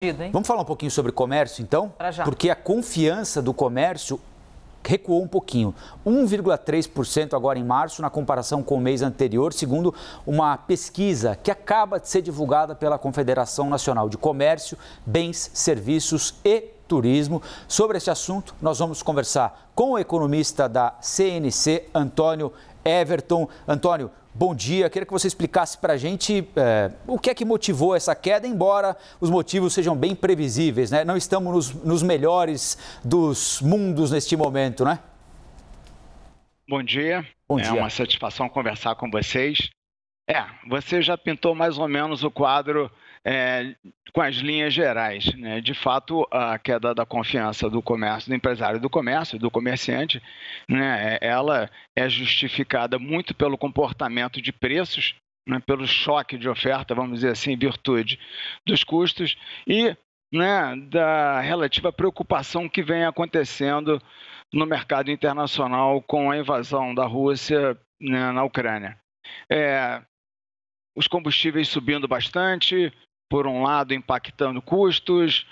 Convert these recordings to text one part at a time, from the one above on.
Hein? Vamos falar um pouquinho sobre comércio, então? Porque a confiança do comércio recuou um pouquinho. 1,3% agora em março, na comparação com o mês anterior, segundo uma pesquisa que acaba de ser divulgada pela Confederação Nacional de Comércio, Bens, Serviços e Turismo. Sobre esse assunto, nós vamos conversar com o economista da CNC, Antônio Everton. Antônio, bom dia. Queria que você explicasse para a gente o que é que motivou essa queda, embora os motivos sejam bem previsíveis, né? Não estamos nos melhores dos mundos neste momento, né? Bom dia. Bom dia. É uma satisfação conversar com vocês. Você já pintou mais ou menos o quadro com as linhas gerais, né? De fato, a queda da confiança do comércio, do empresário do comércio, do comerciante, né? Ela é justificada muito pelo comportamento de preços, né? Pelo choque de oferta, vamos dizer assim, em virtude dos custos e, né, da relativa preocupação que vem acontecendo no mercado internacional com a invasão da Rússia, né, na Ucrânia. Os combustíveis subindo bastante, por um lado impactando custos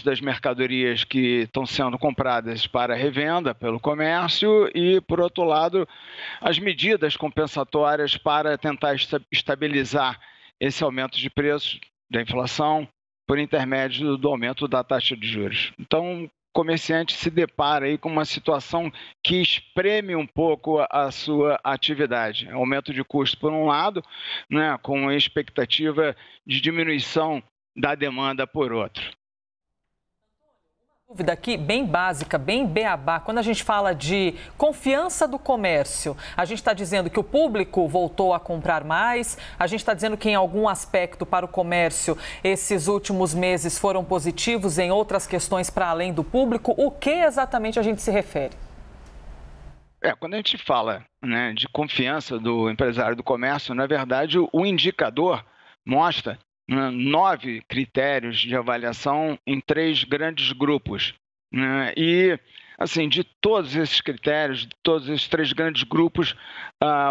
das mercadorias que estão sendo compradas para revenda pelo comércio e, por outro lado, as medidas compensatórias para tentar estabilizar esse aumento de preços da inflação por intermédio do aumento da taxa de juros. Então, o comerciante se depara aí com uma situação que espreme um pouco a sua atividade. Aumento de custo por um lado, né, com a expectativa de diminuição da demanda por outro. Dúvida aqui bem básica, bem beabá. Quando a gente fala de confiança do comércio, a gente está dizendo que o público voltou a comprar mais, a gente está dizendo que em algum aspecto para o comércio esses últimos meses foram positivos, em outras questões para além do público. O que exatamente a gente se refere? Quando a gente fala, né, de confiança do empresário do comércio, na verdade o indicador mostra 9 critérios de avaliação em 3 grandes grupos. E, assim, de todos esses critérios, de todos esses 3 grandes grupos,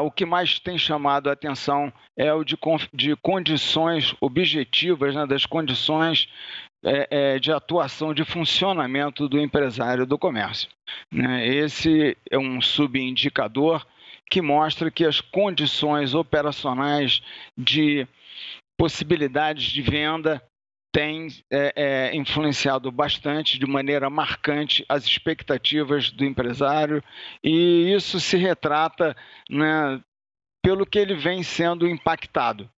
o que mais tem chamado a atenção é o de condições objetivas, né, das condições de atuação, de funcionamento do empresário do comércio. Esse é um subindicador que mostra que as condições operacionais de possibilidades de venda têm influenciado bastante, de maneira marcante, as expectativas do empresário, e isso se retrata, né, pelo que ele vem sendo impactado.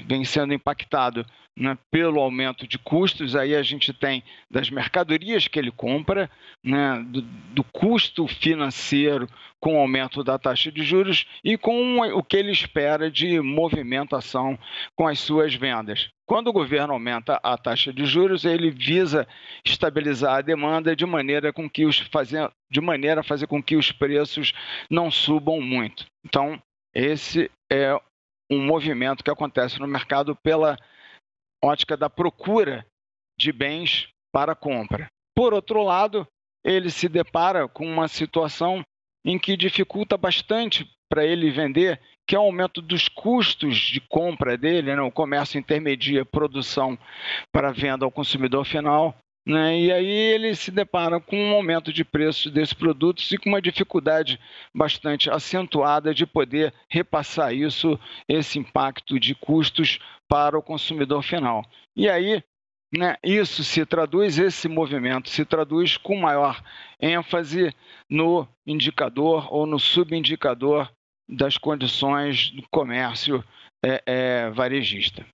Vem sendo impactado, né, pelo aumento de custos. Aí a gente tem das mercadorias que ele compra, né, do custo financeiro com o aumento da taxa de juros e com o que ele espera de movimentação com as suas vendas. Quando o governo aumenta a taxa de juros, ele visa estabilizar a demanda de maneira a fazer com que os preços não subam muito. Então, esse é um movimento que acontece no mercado pela ótica da procura de bens para compra. Por outro lado, ele se depara com uma situação em que dificulta bastante para ele vender, que é o aumento dos custos de compra dele, né? O comércio intermedia produção para venda ao consumidor final, né? E aí ele se depara com um aumento de preços desses produtos e com uma dificuldade bastante acentuada de poder repassar esse impacto de custos para o consumidor final. E aí, né, esse movimento se traduz com maior ênfase no indicador ou no subindicador das condições do comércio varejista.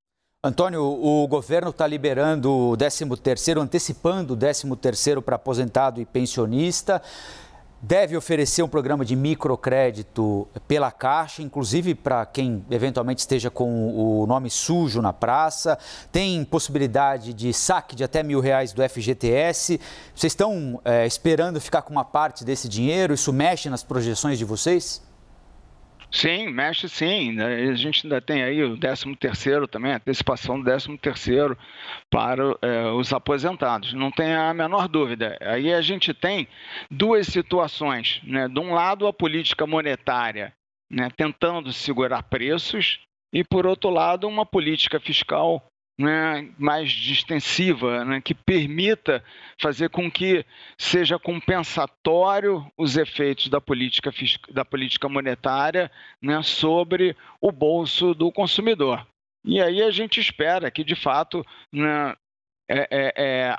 Antônio, o governo está liberando o 13º, antecipando o 13º para aposentado e pensionista. Deve oferecer um programa de microcrédito pela Caixa, inclusive para quem eventualmente esteja com o nome sujo na praça. Tem possibilidade de saque de até R$1.000 do FGTS. Vocês estão esperando ficar com uma parte desse dinheiro? Isso mexe nas projeções de vocês? Sim, mexe sim. A gente ainda tem aí o 13º também, a antecipação do 13º para os aposentados. Não tem a menor dúvida. Aí a gente tem 2 situações, né? De um lado, a política monetária, né, tentando segurar preços, e, por outro lado, uma política fiscal né, mais extensiva, né, que permita fazer com que seja compensatório os efeitos da política monetária, né, sobre o bolso do consumidor. E aí a gente espera que, de fato, né,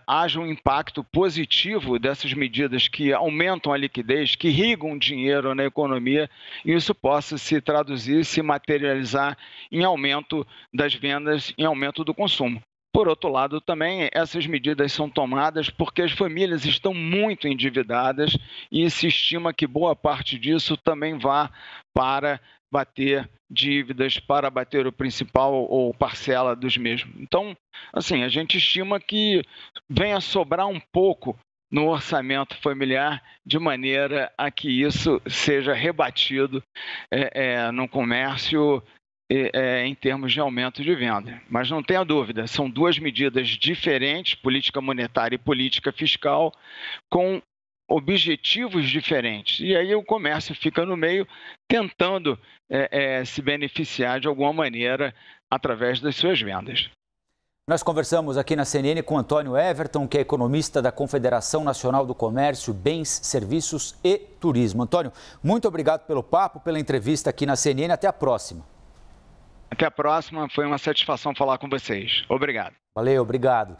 haja um impacto positivo dessas medidas que aumentam a liquidez, que irrigam dinheiro na economia, e isso possa se traduzir, se materializar em aumento das vendas, em aumento do consumo. Por outro lado, também, essas medidas são tomadas porque as famílias estão muito endividadas e se estima que boa parte disso também vá para bater dívidas, para bater o principal ou parcela dos mesmos. Então, assim, a gente estima que venha sobrar um pouco no orçamento familiar, de maneira a que isso seja rebatido no comércio em termos de aumento de venda. Mas não tenha dúvida, são duas medidas diferentes, política monetária e política fiscal, com objetivos diferentes. E aí o comércio fica no meio, tentando se beneficiar de alguma maneira através das suas vendas. Nós conversamos aqui na CNN com Antônio Everton, que é economista da Confederação Nacional do Comércio, Bens, Serviços e Turismo. Antônio, muito obrigado pelo papo, pela entrevista aqui na CNN. Até a próxima. Até a próxima. Foi uma satisfação falar com vocês. Obrigado. Valeu, obrigado.